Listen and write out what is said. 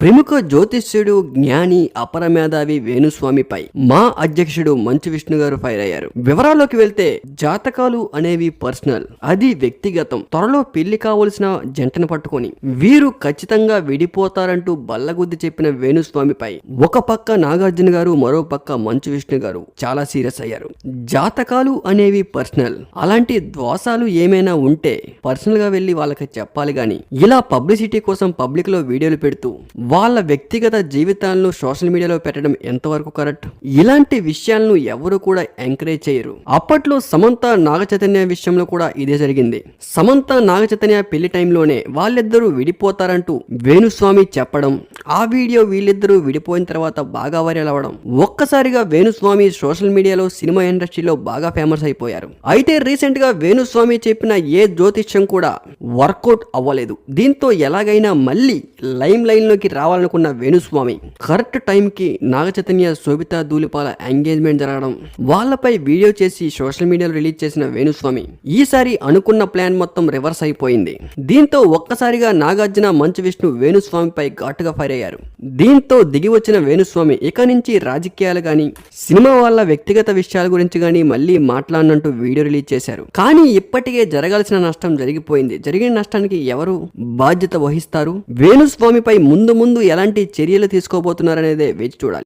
ప్రముఖ జ్యోతిష్యుడు జ్ఞాని అపర మేధావి వేణుస్వామిపై మా అధ్యక్షుడు మంచు విష్ణు గారు ఫైర్ అయ్యారు. వివరాల్లోకి వెళ్తే జాతకాలు అనేవి పర్సనల్, అది వ్యక్తిగతం. త్వరలో పెళ్లి కావలసిన జంటను పట్టుకొని వీరు ఖచ్చితంగా విడిపోతారంటూ బల్లగుద్ది చెప్పిన వేణుస్వామిపై ఒక పక్క నాగార్జున గారు, మరో పక్క మంచు విష్ణు గారు చాలా సీరియస్ అయ్యారు. జాతకాలు అనేవి పర్సనల్, అలాంటి దోషాలు ఏమైనా ఉంటే పర్సనల్ గా వెళ్లి వాళ్ళకి చెప్పాలి గాని ఇలా పబ్లిసిటీ కోసం పబ్లిక్ లో వీడియోలు పెడుతూ వాళ్ళ వ్యక్తిగత జీవితాలను సోషల్ మీడియాలో పెట్టడం ఎంతవరకు కరెక్ట్? ఇలాంటి విషయాలను ఎవరు కూడా ఎంకరేజ్ చేయరు. అప్పట్లో సమంత నాగ చైతన్య విషయంలో కూడా ఇదే జరిగింది. సమంత నాగ చైతన్య పెళ్లి టైంలోనే వాళ్ళిద్దరూ విడిపోతారంటూ వేణుస్వామి చెప్పడం, ఆ వీడియో వీళ్ళిద్దరూ విడిపోయిన తర్వాత బాగా వైరల్ అవ్వడం, ఒక్కసారిగా వేణుస్వామి సోషల్ మీడియాలో సినిమా ఇండస్ట్రీలో బాగా ఫేమస్ అయిపోయారు. అయితే రీసెంట్ గా వేణుస్వామి చెప్పిన ఏ జ్యోతిష్యం కూడా వర్కౌట్ అవ్వలేదు. దీంతో ఎలాగైనా మళ్ళీ లైమ్ లైన్ లోకి రావాలనుకున్న వేణుస్వామి కరెక్ట్ టైం కి నాగ చైతన్య శోభితా ధూళిపాల ఎంగేజ్మెంట్ జరగడం, వాళ్ళపై వీడియో చేసి సోషల్ మీడియాలో రిలీజ్ చేసిన వేణుస్వామి ఈసారి అనుకున్న ప్లాన్ మొత్తం రివర్స్ అయిపోయింది. దీంతో ఒక్కసారిగా నాగార్జున, మంచు విష్ణు వేణుస్వామిపై ఘాటుగా ఫైర్ అయ్యారు. దీంతో దిగి వచ్చిన వేణుస్వామి ఇక నుంచి రాజకీయాలు గాని సినిమా వాళ్ళ వ్యక్తిగత విషయాల గురించి గాని మళ్ళీ మాట్లాడినట్టు వీడియో రిలీజ్ చేశారు. కానీ ఇప్పటికే జరగాల్సిన నష్టం జరిగిపోయింది. జరిగిన నష్టానికి ఎవరు బాధ్యత వహిస్తారు? వేణుస్వామిపై ముందు ఎలాంటి చర్యలు తీసుకోబోతున్నారనేదే వేచి చూడాలి.